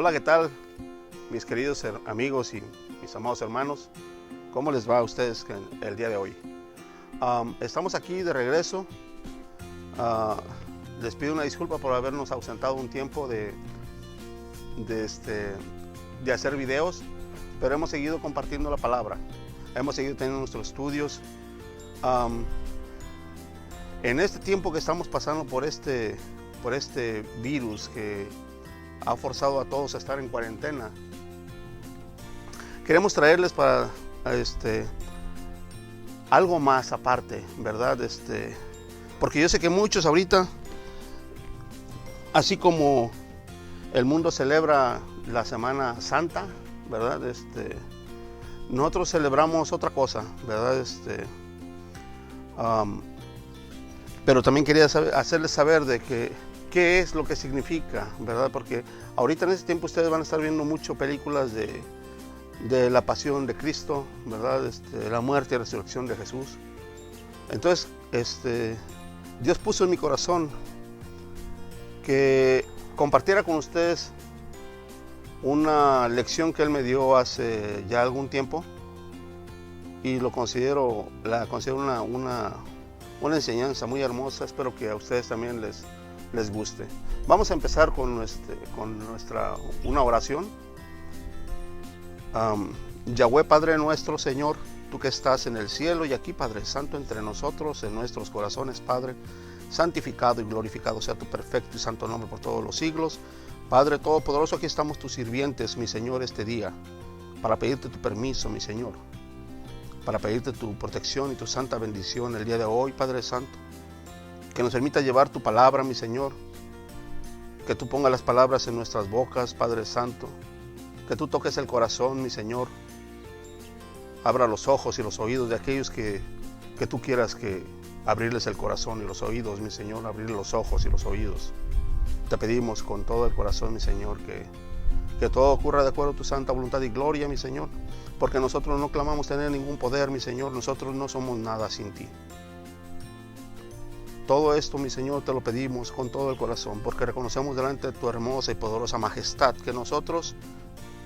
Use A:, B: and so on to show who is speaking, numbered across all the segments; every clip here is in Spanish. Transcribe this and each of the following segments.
A: Hola, ¿qué tal? Mis queridos amigos y mis amados hermanos, ¿cómo les va a ustedes el día de hoy? Estamos aquí de regreso. Ah, Les pido una disculpa por habernos ausentado un tiempo de hacer videos, pero hemos seguido compartiendo la palabra. Hemos seguido teniendo nuestros estudios. En este tiempo que estamos pasando por este virus que ha forzado a todos a estar en cuarentena, queremos traerles para algo más aparte, ¿verdad? Porque yo sé que muchos ahorita, así como el mundo celebra la Semana Santa, ¿verdad? Nosotros celebramos otra cosa, ¿verdad? Pero también quería hacerles saber de que qué es lo que significa, ¿verdad? Porque ahorita en este tiempo ustedes van a estar viendo mucho películas de la pasión de Cristo, ¿verdad? La muerte y resurrección de Jesús. Entonces, Dios puso en mi corazón que compartiera con ustedes una lección que Él me dio hace ya algún tiempo, y la considero una enseñanza muy hermosa. Espero que a ustedes también les guste. Vamos a empezar con una oración. Yahweh, Padre nuestro, Señor, tú que estás en el cielo y aquí, Padre Santo, entre nosotros, en nuestros corazones, Padre, santificado y glorificado sea tu perfecto y santo nombre por todos los siglos. Padre Todopoderoso, aquí estamos tus sirvientes, mi Señor, este día, para pedirte tu permiso, mi Señor, para pedirte tu protección y tu santa bendición el día de hoy, Padre Santo, que nos permita llevar tu palabra, mi Señor, que tú pongas las palabras en nuestras bocas, Padre Santo, que tú toques el corazón, mi Señor, abra los ojos y los oídos de aquellos que tú quieras que abrirles el corazón y los oídos, mi Señor, abrir los ojos y los oídos. Te pedimos con todo el corazón, mi Señor, que todo ocurra de acuerdo a tu santa voluntad y gloria, mi Señor, porque nosotros no clamamos tener ningún poder, mi Señor, nosotros no somos nada sin ti. Todo esto, mi Señor, te lo pedimos con todo el corazón, porque reconocemos delante de tu hermosa y poderosa majestad que nosotros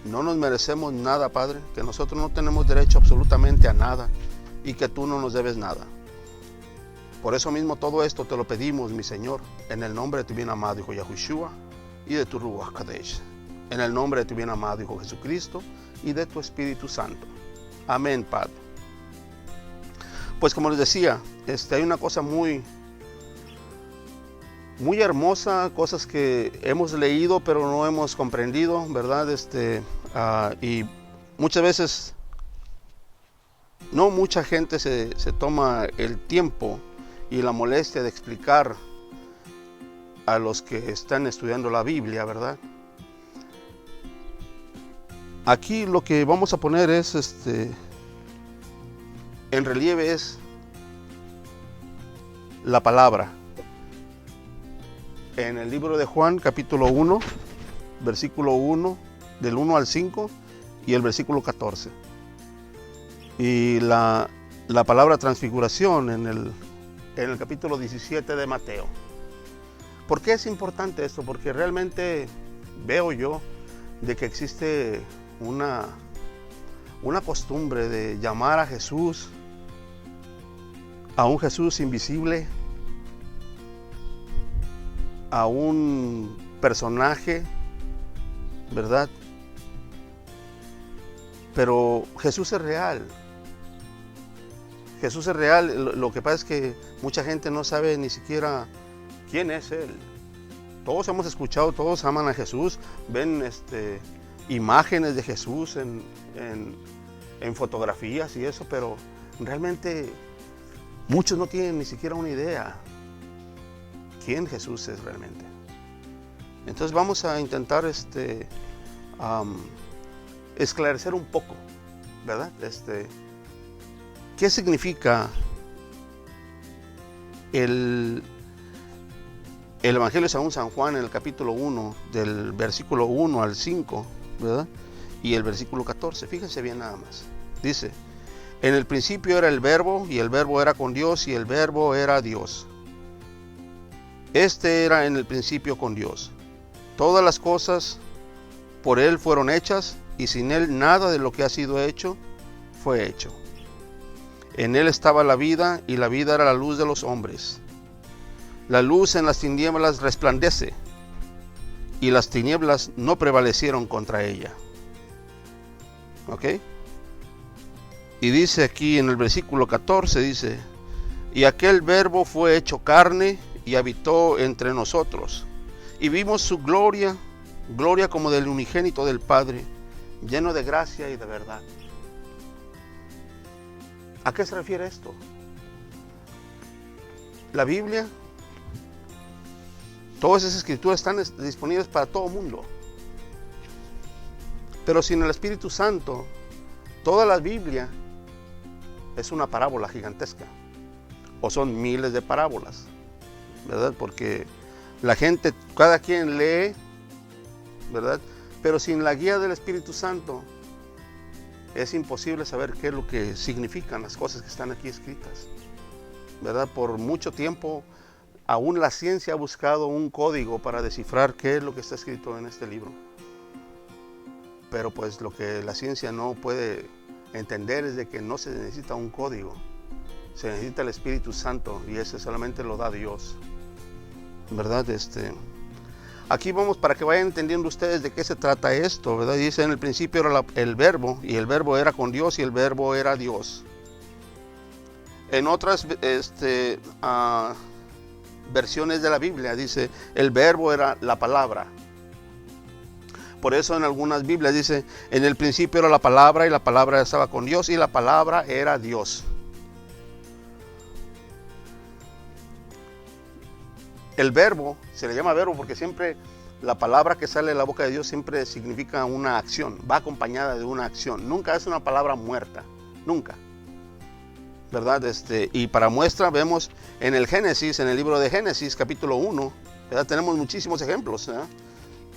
A: no nos merecemos nada, Padre, que nosotros no tenemos derecho absolutamente a nada y que tú no nos debes nada. Por eso mismo todo esto te lo pedimos, mi Señor, en el nombre de tu bien amado Hijo Yahushua y de tu Ruach Kadesh, en el nombre de tu bien amado Hijo Jesucristo y de tu Espíritu Santo. Amén, Padre. Pues como les decía, hay una cosa muy hermosa, cosas que hemos leído pero no hemos comprendido, ¿verdad? Y muchas veces no mucha gente se toma el tiempo y la molestia de explicar a los que están estudiando la Biblia, ¿verdad? Aquí lo que vamos a poner es en relieve es la palabra. En el libro de Juan, capítulo 1, versículo 1, del 1 al 5 y el versículo 14. Y la palabra transfiguración en el capítulo 17 de Mateo. ¿Por qué es importante esto? Porque realmente veo yo de que existe una costumbre de llamar a Jesús, a un Jesús invisible, a un personaje, ¿verdad? Pero Jesús es real. Jesús es real. Lo que pasa es que mucha gente no sabe ni siquiera quién es Él. Todos hemos escuchado, todos aman a Jesús, ven imágenes de Jesús en fotografías y eso, pero realmente muchos no tienen ni siquiera una idea quién Jesús es realmente. Entonces vamos a intentar esclarecer un poco, ¿verdad? ¿Qué significa el Evangelio según San Juan en el capítulo 1, del versículo 1 al 5, ¿verdad? Y el versículo 14, fíjense bien nada más. Dice, en el principio era el verbo, y el verbo era con Dios, y el verbo era Dios. Era en el principio con Dios. Todas las cosas por Él fueron hechas, y sin Él nada de lo que ha sido hecho fue hecho. En Él estaba la vida, y la vida era la luz de los hombres. La luz en las tinieblas resplandece, y las tinieblas no prevalecieron contra ella. ¿Ok? Y dice aquí en el versículo 14, dice: y aquel verbo fue hecho carne y habitó entre nosotros, y vimos su gloria, gloria como del unigénito del Padre, lleno de gracia y de verdad. ¿A qué se refiere esto? La Biblia, todas esas escrituras están disponibles para todo el mundo. Pero sin el Espíritu Santo, toda la Biblia es una parábola gigantesca. O son miles de parábolas, ¿verdad? Porque la gente, cada quien lee, ¿verdad? Pero sin la guía del Espíritu Santo, es imposible saber qué es lo que significan las cosas que están aquí escritas, ¿verdad? Por mucho tiempo, aún la ciencia ha buscado un código para descifrar qué es lo que está escrito en este libro. Pero pues lo que la ciencia no puede entender es de que no se necesita un código. Se necesita el Espíritu Santo, y ese solamente lo da Dios, ¿verdad? Aquí vamos para que vayan entendiendo ustedes de qué se trata esto, ¿verdad? Dice: en el principio era el verbo, y el verbo era con Dios, y el verbo era Dios. En otras versiones de la Biblia dice: el verbo era la palabra. Por eso en algunas Biblias dice: en el principio era la palabra, y la palabra estaba con Dios, y la palabra era Dios. El verbo, se le llama verbo porque siempre la palabra que sale de la boca de Dios siempre significa una acción, va acompañada de una acción, nunca es una palabra muerta, nunca, ¿verdad? Y para muestra vemos en el Génesis, en el libro de Génesis capítulo 1, ¿verdad? Tenemos muchísimos ejemplos, ¿verdad?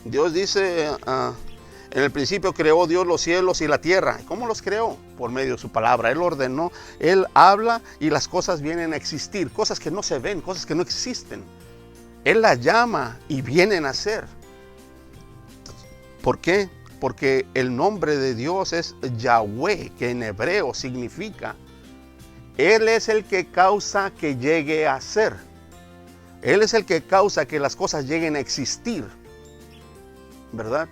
A: Dios dice, en el principio creó Dios los cielos y la tierra. ¿Cómo los creó? Por medio de su palabra. Él ordenó, Él habla y las cosas vienen a existir, cosas que no se ven, cosas que no existen. Él las llama y vienen a ser. ¿Por qué? Porque el nombre de Dios es Yahweh, que en hebreo significa, Él es el que causa que llegue a ser. Él es el que causa que las cosas lleguen a existir, ¿verdad?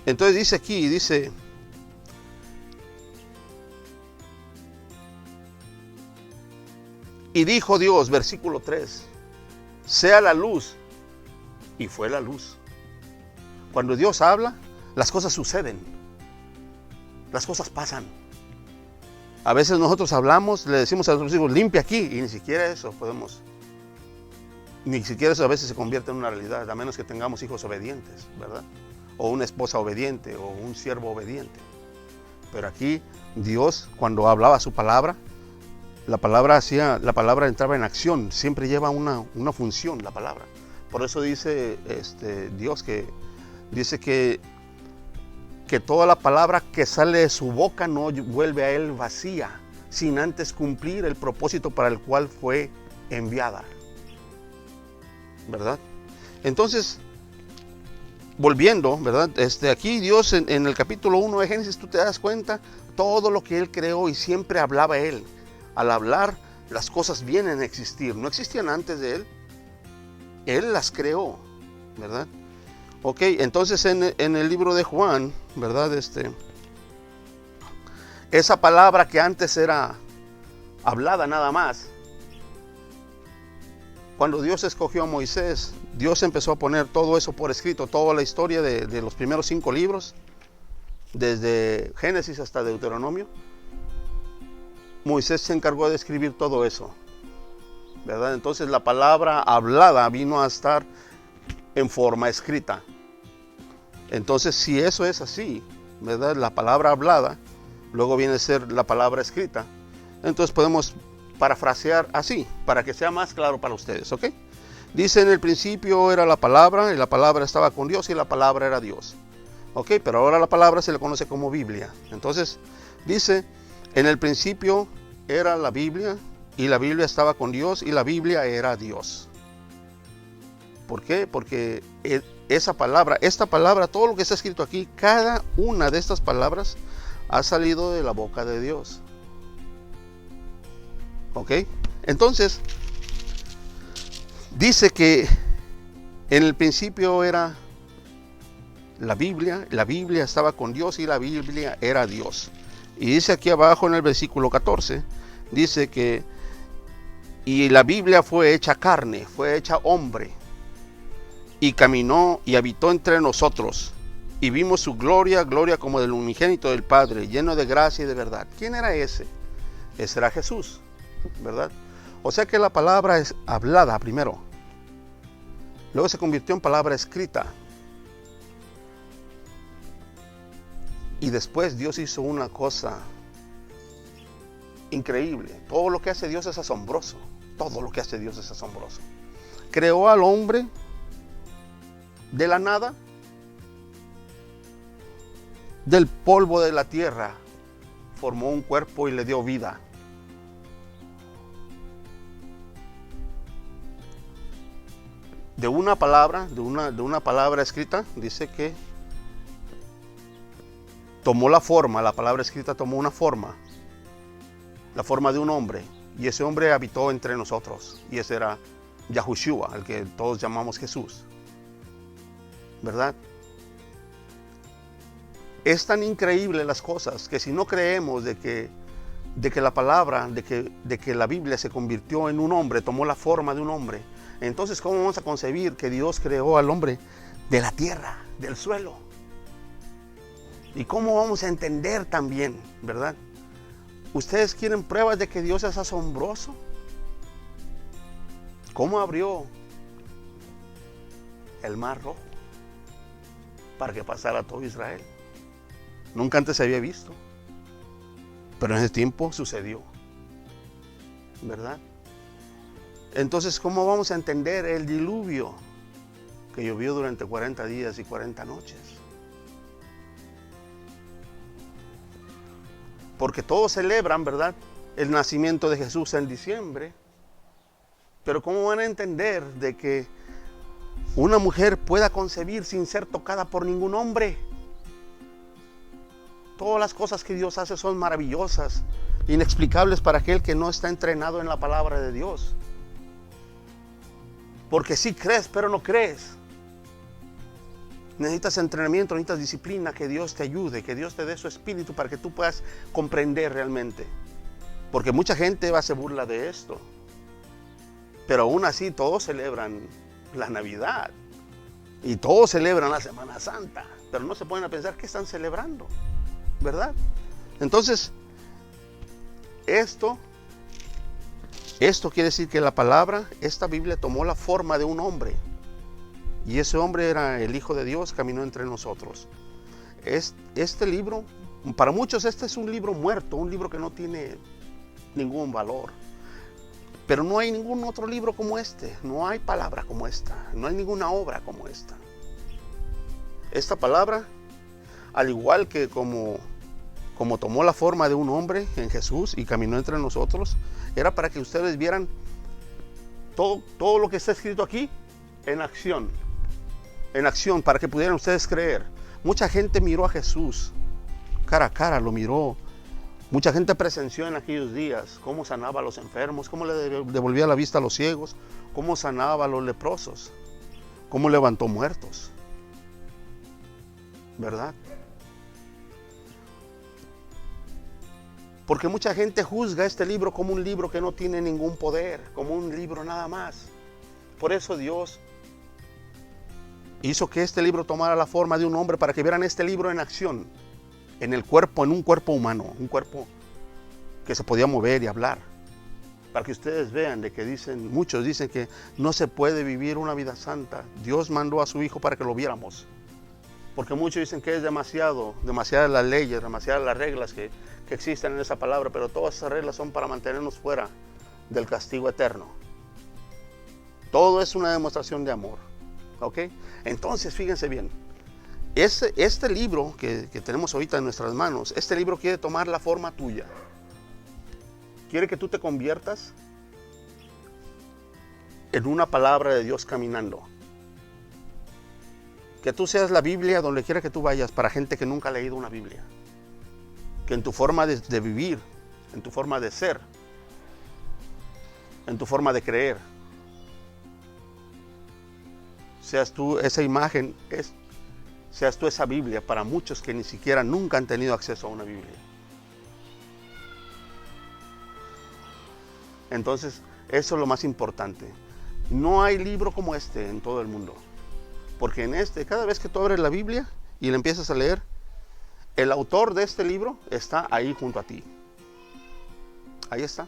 A: Entonces dice aquí, dice: y dijo Dios, versículo 3, sea la luz, y fue la luz. Cuando Dios habla, las cosas suceden, las cosas pasan. A veces nosotros hablamos, le decimos a nuestros hijos: limpia aquí, y ni siquiera eso podemos, ni siquiera eso a veces se convierte en una realidad, a menos que tengamos hijos obedientes, ¿verdad? O una esposa obediente, o un siervo obediente. Pero aquí Dios, cuando hablaba su palabra, la palabra entraba en acción, siempre lleva una función la palabra. Por eso dice Dios que dice que toda la palabra que sale de su boca no vuelve a Él vacía, sin antes cumplir el propósito para el cual fue enviada, ¿verdad? Entonces, volviendo, ¿verdad? Aquí Dios en el capítulo 1 de Génesis, tú te das cuenta todo lo que Él creó, y siempre hablaba Él. Al hablar, las cosas vienen a existir. No existían antes de Él. Él las creó, ¿verdad? Ok, entonces en el libro de Juan, ¿verdad? Esa palabra que antes era hablada nada más, cuando Dios escogió a Moisés, Dios empezó a poner todo eso por escrito, toda la historia de los primeros 5 libros, desde Génesis hasta Deuteronomio. Moisés se encargó de escribir todo eso, ¿verdad? Entonces la palabra hablada vino a estar en forma escrita. Entonces, si eso es así, ¿verdad? La palabra hablada, luego viene a ser la palabra escrita. Entonces podemos parafrasear así, para que sea más claro para ustedes, ¿ok? Dice: en el principio era la palabra, y la palabra estaba con Dios, y la palabra era Dios. ¿Ok? Pero ahora la palabra se le conoce como Biblia. Entonces, dice: en el principio era la Biblia, y la Biblia estaba con Dios, y la Biblia era Dios. ¿Por qué? Porque esa palabra, esta palabra, todo lo que está escrito aquí, cada una de estas palabras ha salido de la boca de Dios. ¿Ok? Entonces, dice que en el principio era la Biblia estaba con Dios y la Biblia era Dios. Y dice aquí abajo en el versículo 14, dice que y la Biblia fue hecha carne, fue hecha hombre, y caminó y habitó entre nosotros, y vimos su gloria, gloria como del unigénito del Padre, lleno de gracia y de verdad. ¿Quién era ese? Ese era Jesús, ¿verdad? O sea que la palabra es hablada primero, luego se convirtió en palabra escrita, y después Dios hizo una cosa increíble. Todo lo que hace Dios es asombroso. Todo lo que hace Dios es asombroso. Creó al hombre de la nada, del polvo de la tierra, formó un cuerpo y le dio vida. De una palabra, de una palabra escrita, dice que tomó la forma, la palabra escrita tomó una forma, la forma de un hombre, y ese hombre habitó entre nosotros, y ese era Yahushua, el que todos llamamos Jesús, ¿verdad? Es tan increíble las cosas que si no creemos de que la palabra, de que la Biblia se convirtió en un hombre, tomó la forma de un hombre, entonces ¿cómo vamos a concebir que Dios creó al hombre de la tierra, del suelo? ¿Y cómo vamos a entender también, verdad? ¿Ustedes quieren pruebas de que Dios es asombroso? ¿Cómo abrió el mar rojo para que pasara todo Israel? Nunca antes se había visto, pero en ese tiempo sucedió, ¿verdad? Entonces, ¿cómo vamos a entender el diluvio que llovió durante 40 días y 40 noches? Porque todos celebran, ¿verdad?, el nacimiento de Jesús en diciembre. Pero ¿cómo van a entender de que una mujer pueda concebir sin ser tocada por ningún hombre? Todas las cosas que Dios hace son maravillosas, inexplicables para aquel que no está entrenado en la palabra de Dios. Porque sí crees, pero no crees. Necesitas entrenamiento, necesitas disciplina, que Dios te ayude, que Dios te dé su espíritu para que tú puedas comprender realmente. Porque mucha gente va a hacer burla de esto. Pero aún así todos celebran la Navidad. Y todos celebran la Semana Santa. Pero no se ponen a pensar qué están celebrando, ¿verdad? Entonces, esto quiere decir que la palabra, esta Biblia tomó la forma de un hombre. Y ese hombre era el Hijo de Dios, caminó entre nosotros. Este libro, para muchos este es un libro muerto, un libro que no tiene ningún valor. Pero no hay ningún otro libro como este, no hay palabra como esta, no hay ninguna obra como esta. Esta palabra, al igual que como tomó la forma de un hombre en Jesús y caminó entre nosotros, era para que ustedes vieran todo lo que está escrito aquí en acción, para que pudieran ustedes creer. Mucha gente miró a Jesús, cara a cara lo miró. Mucha gente presenció en aquellos días cómo sanaba a los enfermos, cómo le devolvía la vista a los ciegos, cómo sanaba a los leprosos, cómo levantó muertos, ¿verdad? Porque mucha gente juzga este libro como un libro que no tiene ningún poder, como un libro nada más. Por eso Dios hizo que este libro tomara la forma de un hombre para que vieran este libro en acción, en un cuerpo humano, un cuerpo que se podía mover y hablar. Para que ustedes vean de que muchos dicen que no se puede vivir una vida santa. Dios mandó a su Hijo para que lo viéramos. Porque muchos dicen que es demasiadas las leyes, demasiadas las reglas que existen en esa palabra, pero todas esas reglas son para mantenernos fuera del castigo eterno. Todo es una demostración de amor, ¿ok? Entonces, fíjense bien, este libro que tenemos ahorita en nuestras manos, este libro quiere tomar la forma tuya. Quiere que tú te conviertas en una palabra de Dios caminando. Que tú seas la Biblia donde quiera que tú vayas para gente que nunca ha leído una Biblia. Que en tu forma de vivir, en tu forma de ser, en tu forma de creer, seas tú esa imagen, seas tú esa Biblia para muchos que ni siquiera nunca han tenido acceso a una Biblia. Entonces, eso es lo más importante. No hay libro como este en todo el mundo. Porque en cada vez que tú abres la Biblia y la empiezas a leer, el autor de este libro está ahí junto a ti. Ahí está.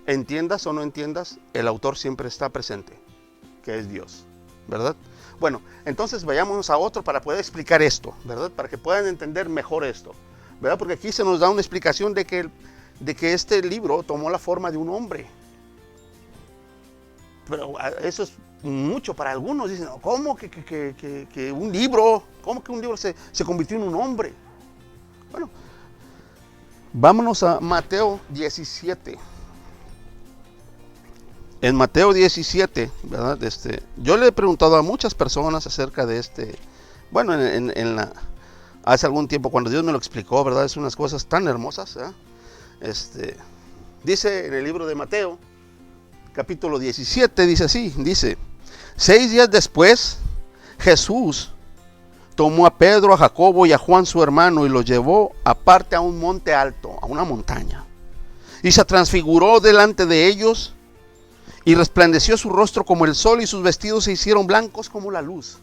A: Entiendas o no entiendas, el autor siempre está presente, que es Dios, ¿verdad? Bueno, entonces vayámonos a otro para poder explicar esto, ¿verdad? Para que puedan entender mejor esto, ¿verdad? Porque aquí se nos da una explicación de que este libro tomó la forma de un hombre. Pero eso es mucho para algunos. Dicen, ¿cómo que un libro? ¿Cómo que un libro se convirtió en un hombre? Bueno, vámonos a Mateo 17. En Mateo 17, ¿verdad? Yo le he preguntado a muchas personas acerca de bueno, hace algún tiempo cuando Dios me lo explicó, ¿verdad? Es unas cosas tan hermosas, ¿verdad? Dice en el libro de Mateo, capítulo 17, dice así, dice, 6 días después, Jesús tomó a Pedro, a Jacobo y a Juan su hermano y los llevó aparte a un monte alto, a una montaña, y se transfiguró delante de ellos y resplandeció su rostro como el sol y sus vestidos se hicieron blancos como la luz.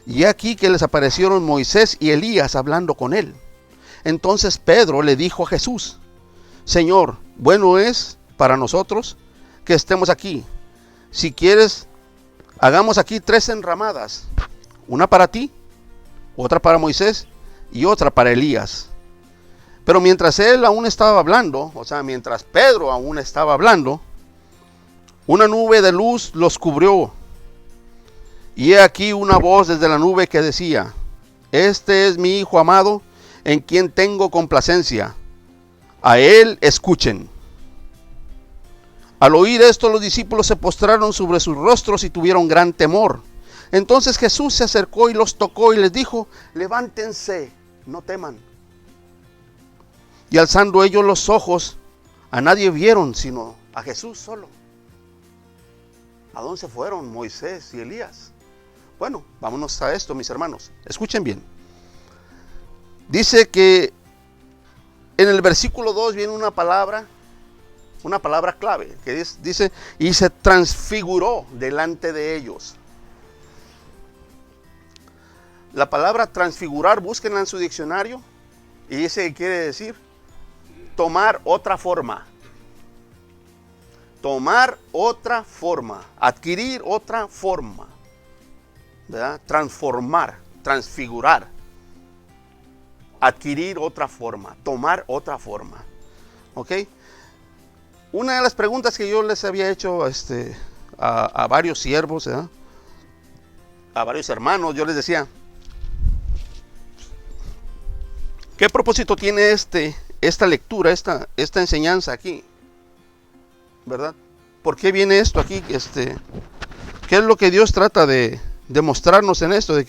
A: Y aquí que les aparecieron Moisés y Elías hablando con él. Entonces Pedro le dijo a Jesús, Señor, bueno es para nosotros que estemos aquí. Si quieres, hagamos aquí 3 enramadas, una para ti, otra para Moisés y otra para Elías. Pero mientras él aún estaba hablando, o sea, mientras Pedro aún estaba hablando, una nube de luz los cubrió. Y he aquí una voz desde la nube que decía, este es mi Hijo amado, en quien tengo complacencia. A él escuchen. Al oír esto, los discípulos se postraron sobre sus rostros y tuvieron gran temor. Entonces Jesús se acercó y los tocó y les dijo, levántense, no teman. Y alzando ellos los ojos, a nadie vieron sino a Jesús solo. ¿A dónde se fueron Moisés y Elías? Bueno, vámonos a esto, mis hermanos. Escuchen bien. Dice que en el versículo 2 viene una palabra clave, que dice, y se transfiguró delante de ellos. La palabra transfigurar, búsquenla en su diccionario, y dice que quiere decir tomar otra forma. Tomar otra forma, adquirir otra forma, ¿verdad? Transformar, transfigurar, adquirir otra forma, tomar otra forma, ¿ok? Una de las preguntas que yo les había hecho a varios siervos, ¿verdad? A varios hermanos, yo les decía, ¿qué propósito tiene esta lectura, esta enseñanza aquí? ¿Verdad? ¿Por qué viene esto aquí? ¿Qué es lo que Dios trata de mostrarnos en esto? De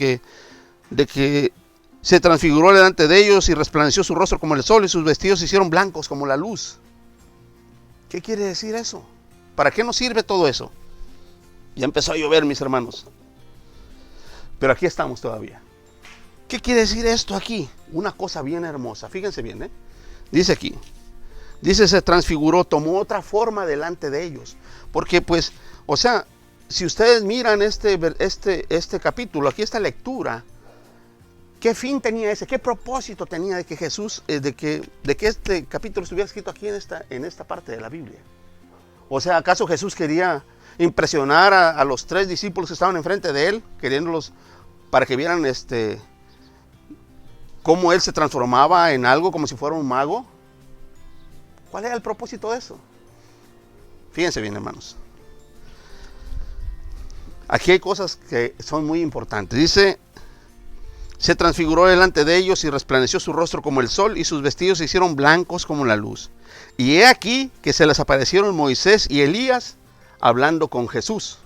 A: que se transfiguró delante de ellos y resplandeció su rostro como el sol y sus vestidos se hicieron blancos como la luz. ¿Qué quiere decir eso? ¿Para qué nos sirve todo eso? Ya empezó a llover, mis hermanos. Pero aquí estamos todavía. ¿Qué quiere decir esto aquí? Una cosa bien hermosa. Fíjense bien, Dice aquí. Dice, se transfiguró, tomó otra forma delante de ellos. Porque pues, o sea, si ustedes miran este capítulo, aquí esta lectura, ¿qué fin tenía ese? ¿Qué propósito tenía de que Jesús, de que este capítulo estuviera escrito aquí en esta parte de la Biblia? O sea, ¿acaso Jesús quería impresionar a los 3 discípulos que estaban enfrente de él, queriéndolos para que vieran cómo él se transformaba en algo como si fuera un mago? ¿Cuál era el propósito de eso? Fíjense bien, hermanos. Aquí hay cosas que son muy importantes. Dice, se transfiguró delante de ellos y resplandeció su rostro como el sol y sus vestidos se hicieron blancos como la luz. Y he aquí que se les aparecieron Moisés y Elías hablando con Jesús.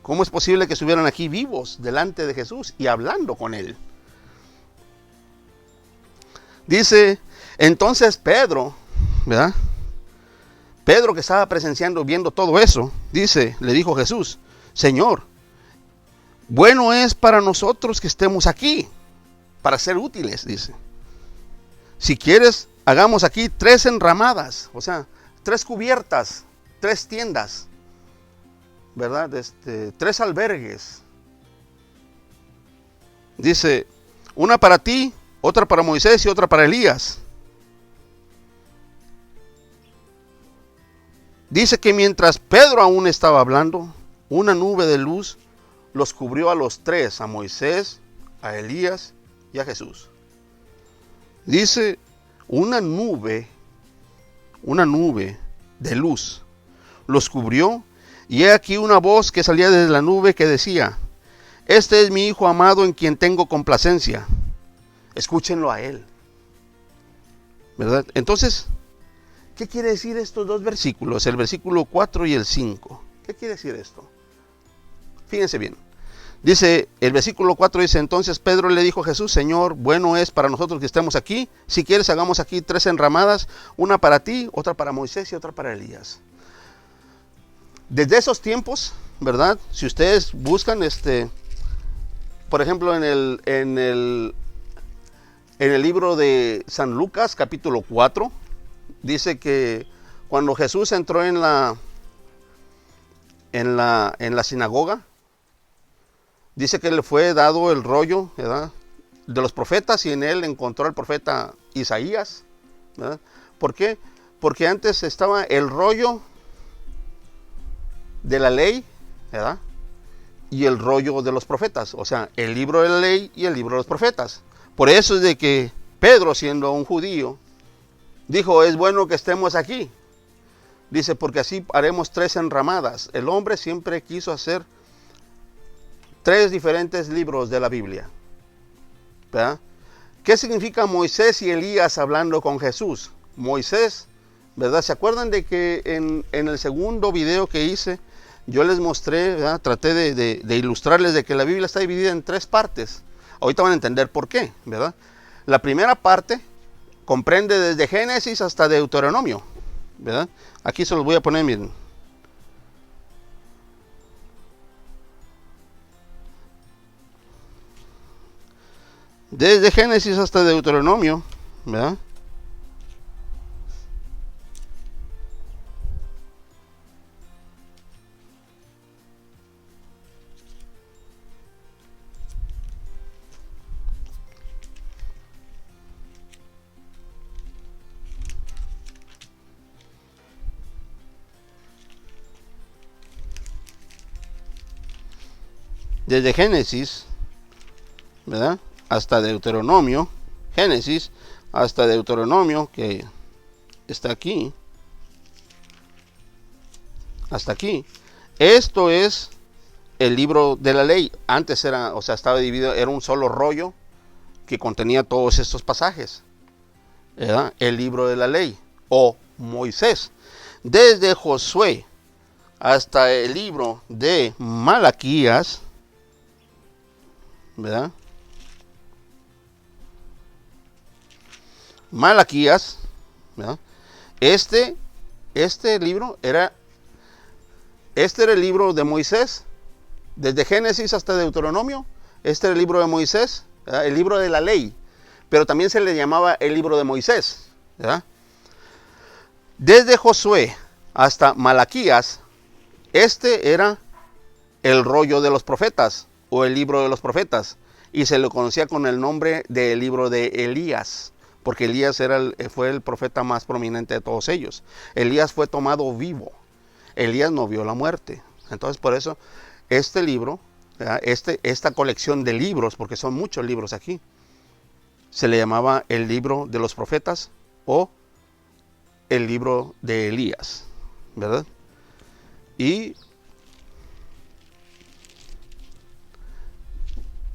A: ¿Cómo es posible que estuvieran aquí vivos delante de Jesús y hablando con él? Dice, entonces Pedro, ¿verdad? Pedro, que estaba presenciando, viendo todo eso, dice, le dijo a Jesús, Señor, bueno es para nosotros que estemos aquí, para ser útiles, dice. Si quieres, hagamos aquí 3 enramadas, o sea, 3 cubiertas, 3 tiendas, ¿verdad? 3 albergues. Dice, una para ti, otra para Moisés y otra para Elías. Dice que mientras Pedro aún estaba hablando, una nube de luz los cubrió a los 3, a Moisés, a Elías y a Jesús. Dice, una nube de luz los cubrió, y he aquí una voz que salía desde la nube que decía, este es mi Hijo amado en quien tengo complacencia, escúchenlo a él. ¿Verdad? Entonces, ¿qué quiere decir estos 2 versículos? El versículo 4 y el 5. ¿Qué quiere decir esto? Fíjense bien. Dice, el versículo 4 dice, entonces Pedro le dijo a Jesús, Señor, bueno es para nosotros que estemos aquí. Si quieres, hagamos aquí 3 enramadas, una para ti, otra para Moisés y otra para Elías. Desde esos tiempos, ¿verdad? Si ustedes buscan, por ejemplo, en el libro de San Lucas, capítulo 4, dice que cuando Jesús entró en la sinagoga, dice que le fue dado el rollo, ¿verdad?, de los profetas, y en él encontró al profeta Isaías, ¿verdad? ¿Por qué? Porque antes estaba el rollo de la ley, ¿verdad?, y el rollo de los profetas, o sea, el libro de la ley y el libro de los profetas. Por eso es de que Pedro, siendo un judío, dijo, es bueno que estemos aquí. Dice, porque así haremos 3 enramadas. El hombre siempre quiso hacer 3 diferentes libros de la Biblia, ¿verdad? ¿Qué significa Moisés y Elías hablando con Jesús? Moisés, ¿verdad? ¿Se acuerdan de que en el segundo video que hice, yo les mostré, ¿verdad?, traté de ilustrarles de que la Biblia está dividida en 3 partes? Ahorita van a entender por qué, ¿verdad? La primera parte comprende desde Génesis hasta Deuteronomio, ¿verdad? Aquí se los voy a poner, miren. Desde Génesis hasta Deuteronomio, ¿verdad? Desde Génesis, ¿verdad?, hasta Deuteronomio, Génesis hasta Deuteronomio, que está aquí, hasta aquí. Esto es el libro de la ley. Antes era, o sea, estaba dividido, era un solo rollo que contenía todos estos pasajes, ¿verdad? El libro de la ley, o Moisés. Desde Josué hasta el libro de Malaquías, ¿verdad? Malaquías, ¿verdad? Este libro era el libro de Moisés. Desde Génesis hasta Deuteronomio, este era el libro de Moisés, ¿verdad?, el libro de la ley, pero también se le llamaba el libro de Moisés, ¿verdad? Desde Josué hasta Malaquías, este era el rollo de los profetas, o el libro de los profetas, y se le conocía con el nombre del libro de Elías, porque Elías fue el profeta más prominente de todos ellos. Elías fue tomado vivo, Elías no vio la muerte. Entonces, por eso este libro, esta colección de libros, porque son muchos libros aquí, se le llamaba el libro de los profetas o el libro de Elías, ¿verdad? Y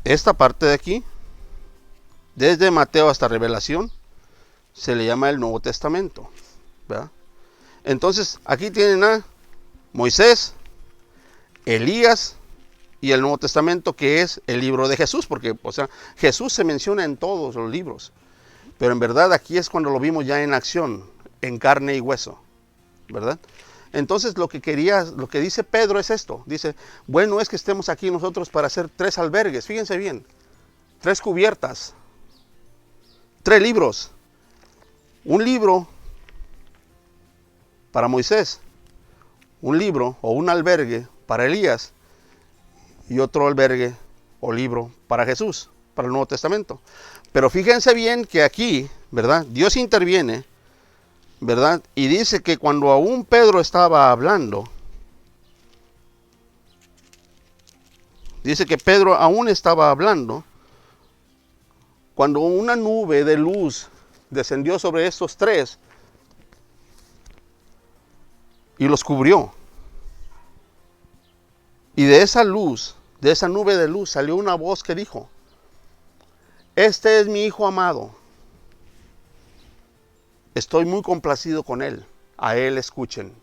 A: esta parte de aquí, desde Mateo hasta Revelación, se le llama el Nuevo Testamento, ¿verdad? Entonces, aquí tienen a Moisés, Elías y el Nuevo Testamento, que es el libro de Jesús, porque, o sea, Jesús se menciona en todos los libros, pero en verdad aquí es cuando lo vimos ya en acción, en carne y hueso, ¿verdad? Entonces lo que dice Pedro es esto, dice, bueno es que estemos aquí nosotros para hacer 3 albergues, fíjense bien, 3 cubiertas, 3 libros, un libro para Moisés, un libro o un albergue para Elías y otro albergue o libro para Jesús, para el Nuevo Testamento. Pero fíjense bien que aquí, ¿verdad? Dios interviene, ¿verdad? Y dice que cuando aún Pedro estaba hablando, dice que Pedro aún estaba hablando, cuando una nube de luz descendió sobre estos 3 y los cubrió. Y de esa luz, de esa nube de luz, salió una voz que dijo, este es mi Hijo amado, estoy muy complacido con él, a él escuchen.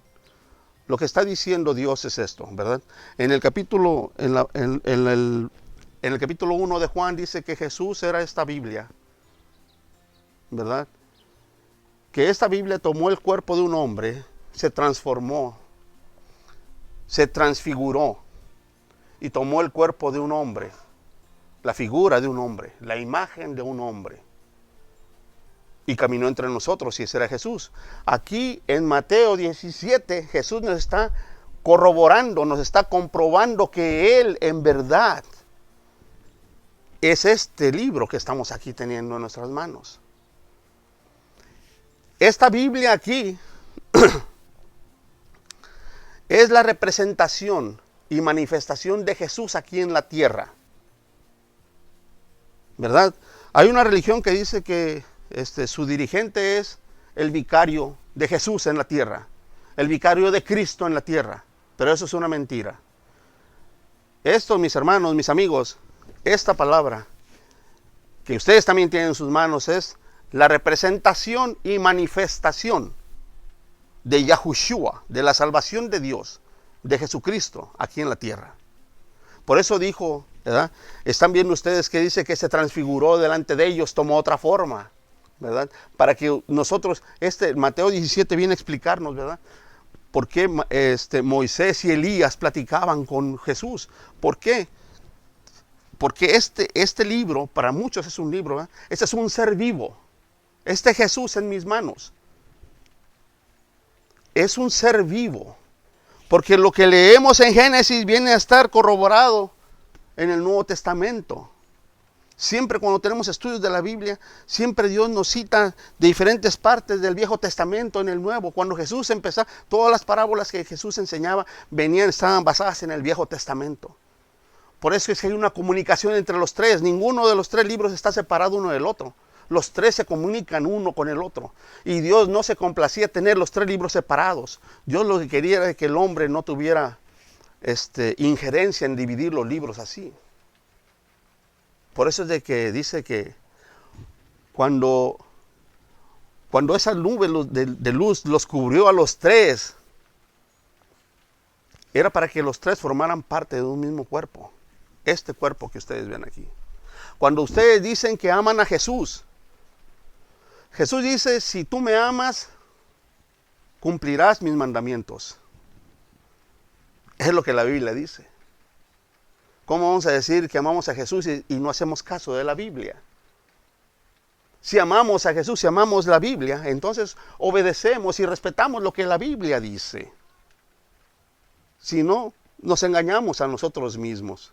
A: Lo que está diciendo Dios es esto, ¿verdad? En el capítulo 1 de Juan dice que Jesús era esta Biblia, ¿verdad? Que esta Biblia tomó el cuerpo de un hombre, se transformó, se transfiguró y tomó el cuerpo de un hombre, la figura de un hombre, la imagen de un hombre, y caminó entre nosotros, y ese era Jesús. Aquí en Mateo 17, Jesús nos está corroborando, nos está comprobando que Él en verdad es este libro que estamos aquí teniendo en nuestras manos. Esta Biblia aquí es la representación y manifestación de Jesús aquí en la tierra, ¿verdad? Hay una religión que dice que su dirigente es el vicario de Jesús en la tierra, el vicario de Cristo en la tierra, pero eso es una mentira. Esto, mis hermanos, mis amigos, esta palabra que ustedes también tienen en sus manos es la representación y manifestación de Yahushua, de la salvación de Dios, de Jesucristo aquí en la tierra. Por eso dijo, ¿verdad? Están viendo ustedes que dice que se transfiguró delante de ellos, tomó otra forma, ¿verdad? Para que nosotros, Mateo 17 viene a explicarnos, ¿verdad? ¿Por qué Moisés y Elías platicaban con Jesús? ¿Por qué? Porque este libro, para muchos es un libro, ¿verdad? Este es un ser vivo. Este Jesús en mis manos es un ser vivo. Porque lo que leemos en Génesis viene a estar corroborado en el Nuevo Testamento. Siempre cuando tenemos estudios de la Biblia, siempre Dios nos cita de diferentes partes del Viejo Testamento en el Nuevo. Cuando Jesús empezó, todas las parábolas que Jesús enseñaba estaban basadas en el Viejo Testamento. Por eso es que hay una comunicación entre los 3. Ninguno de los 3 libros está separado uno del otro. Los 3 se comunican uno con el otro. Y Dios no se complacía tener los 3 libros separados. Dios lo que quería era que el hombre no tuviera injerencia en dividir los libros así. Por eso es de que dice que cuando esa nube de luz los cubrió a los 3, era para que los 3 formaran parte de un mismo cuerpo. Este cuerpo que ustedes ven aquí. Cuando ustedes dicen que aman a Jesús, Jesús dice, si tú me amas, cumplirás mis mandamientos. Es lo que la Biblia dice. ¿Cómo vamos a decir que amamos a Jesús y no hacemos caso de la Biblia? Si amamos a Jesús, si amamos la Biblia, entonces obedecemos y respetamos lo que la Biblia dice. Si no, nos engañamos a nosotros mismos.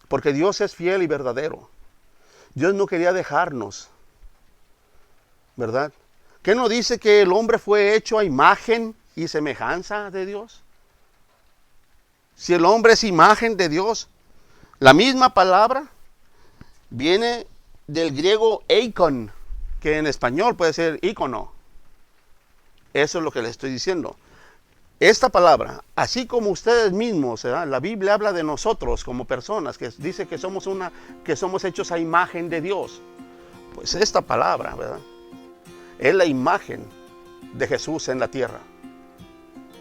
A: Porque Dios es fiel y verdadero. Dios no quería dejarnos, ¿verdad? ¿Qué no dice que el hombre fue hecho a imagen y semejanza de Dios? Si el hombre es imagen de Dios, la misma palabra viene del griego eikon, que en español puede ser ícono. Eso es lo que les estoy diciendo. Esta palabra, así como ustedes mismos, ¿verdad? La Biblia habla de nosotros como personas, que dice que somos hechos a imagen de Dios. Pues esta palabra, ¿verdad? Es la imagen de Jesús en la tierra.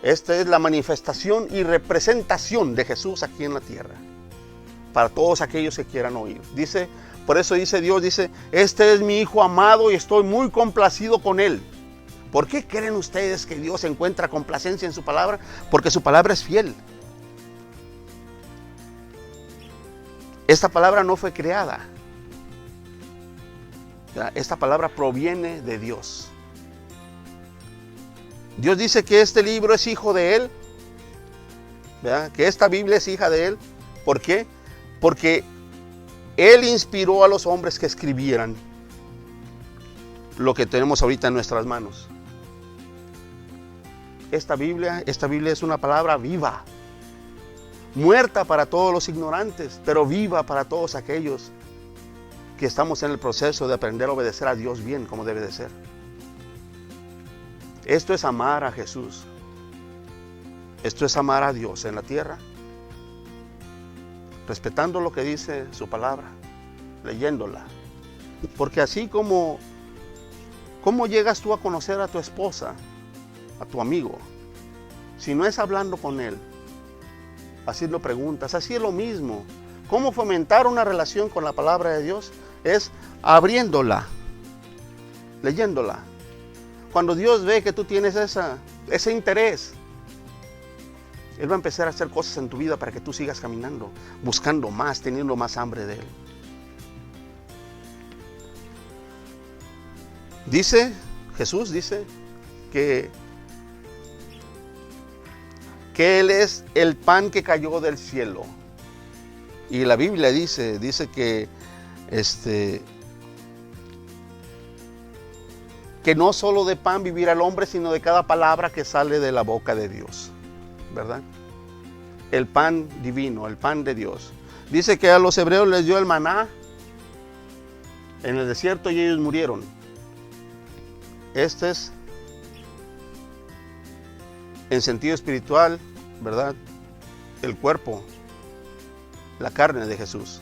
A: Esta es la manifestación y representación de Jesús aquí en la tierra. para todos aquellos que quieran oír. Dice, por eso dice Dios, dice, este es mi Hijo amado y estoy muy complacido con él. ¿Por qué creen ustedes que Dios encuentra complacencia en su palabra? Porque su palabra es fiel. Esta palabra no fue creada. Esta palabra proviene de Dios. Dios dice que este libro es hijo de Él, ¿verdad? Que esta Biblia es hija de Él. ¿Por qué? Porque Él inspiró a los hombres que escribieran lo que tenemos ahorita en nuestras manos. Esta Biblia es una palabra viva, muerta para todos los ignorantes, pero viva para todos aquellos que estamos en el proceso de aprender a obedecer a Dios bien como debe de ser. Esto es amar a Jesús. Esto es amar a Dios en la tierra, respetando lo que dice su palabra, leyéndola. Porque así como llegas tú a conocer a tu esposa, a tu amigo, si no es hablando con él, haciendo preguntas, así es lo mismo. ¿Cómo fomentar una relación con la palabra de Dios? Es abriéndola, leyéndola. Cuando Dios ve que tú tienes ese interés, Él va a empezar a hacer cosas en tu vida para que tú sigas caminando, buscando más, teniendo más hambre de Él. Jesús dice que Él es el pan que cayó del cielo. Y la Biblia dice que no solo de pan vivirá el hombre, sino de cada palabra que sale de la boca de Dios, ¿verdad? El pan divino, el pan de Dios. Dice que a los hebreos les dio el maná en el desierto y ellos murieron. Este es, en sentido espiritual, ¿verdad? El cuerpo, la carne de Jesús.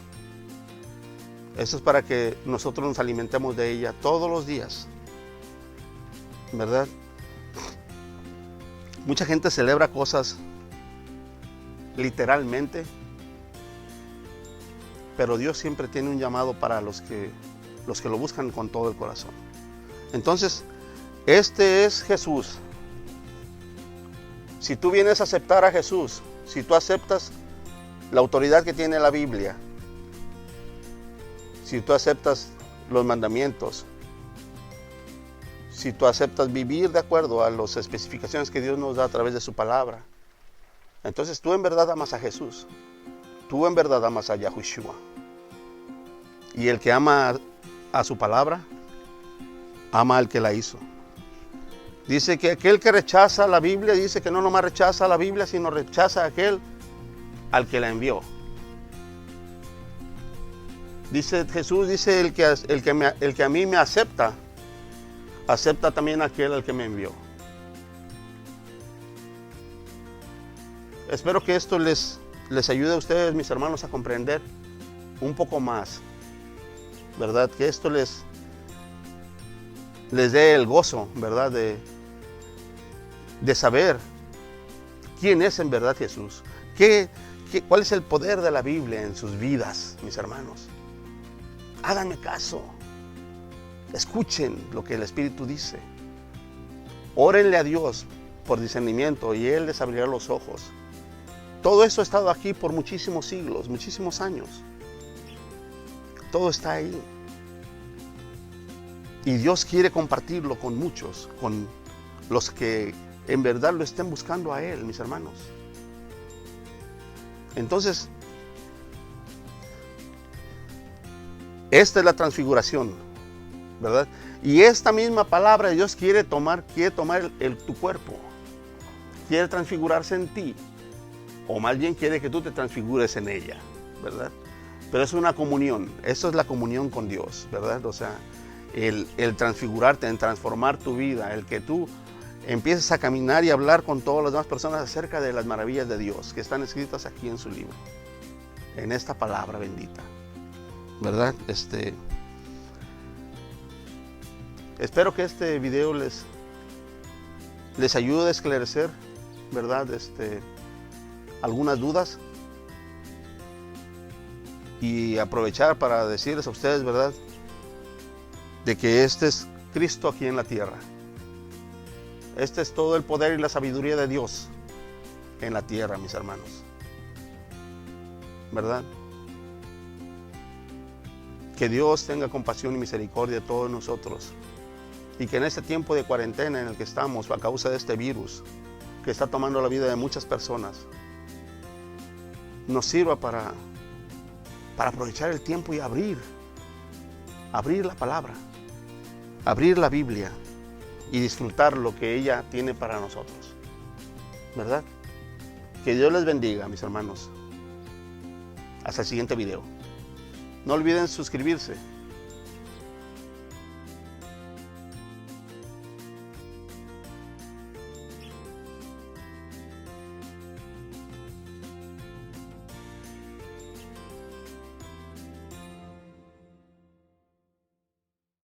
A: Eso es para que nosotros nos alimentemos de ella todos los días, ¿verdad? Mucha gente celebra cosas literalmente, pero Dios siempre tiene un llamado para los que lo buscan con todo el corazón. Entonces, este es Jesús. Si tú vienes a aceptar a Jesús, si tú aceptas la autoridad que tiene la Biblia, si tú aceptas los mandamientos, si tú aceptas vivir de acuerdo a las especificaciones que Dios nos da a través de su palabra, entonces tú en verdad amas a Jesús. Tú en verdad amas a Yahushua. Y el que ama a su palabra, ama al que la hizo. Dice que aquel que rechaza la Biblia, dice que no nomás rechaza la Biblia, sino rechaza a aquel al que la envió. Dice Jesús, dice el que a mí me acepta, acepta también a aquel al que me envió. Espero que esto les ayude a ustedes, mis hermanos, a comprender un poco más, ¿verdad? Que esto les dé el gozo, ¿verdad? De saber quién es en verdad Jesús. ¿Cuál es el poder de la Biblia en sus vidas, mis hermanos? Háganme caso. Escuchen lo que el Espíritu dice. Órenle a Dios por discernimiento y Él les abrirá los ojos. Todo eso ha estado aquí por muchísimos siglos, muchísimos años. Todo está ahí. Y Dios quiere compartirlo con muchos, con los que en verdad lo estén buscando a Él, mis hermanos. Entonces, esta es la transfiguración, ¿verdad? Y esta misma palabra de Dios quiere tomar tu cuerpo, quiere transfigurarse en ti, o más bien quiere que tú te transfigures en ella, ¿verdad? Pero es una comunión, eso es la comunión con Dios, ¿verdad? O sea, el transfigurarte, en transformar tu vida, el que tú empieces a caminar y hablar con todas las demás personas acerca de las maravillas de Dios que están escritas aquí en su libro, en esta palabra bendita, ¿verdad? Espero que este video les ayude a esclarecer, ¿verdad? Algunas dudas. y aprovechar para decirles a ustedes, ¿verdad?, de que este es Cristo aquí en la tierra. Este es todo el poder y la sabiduría de Dios en la tierra, mis hermanos, ¿verdad? Que Dios tenga compasión y misericordia de todos nosotros, y que en este tiempo de cuarentena en el que estamos a causa de este virus que está tomando la vida de muchas personas, nos sirva para aprovechar el tiempo y abrir la palabra, abrir la Biblia y disfrutar lo que ella tiene para nosotros, ¿verdad? Que Dios les bendiga, mis hermanos. Hasta el siguiente video. No olviden suscribirse.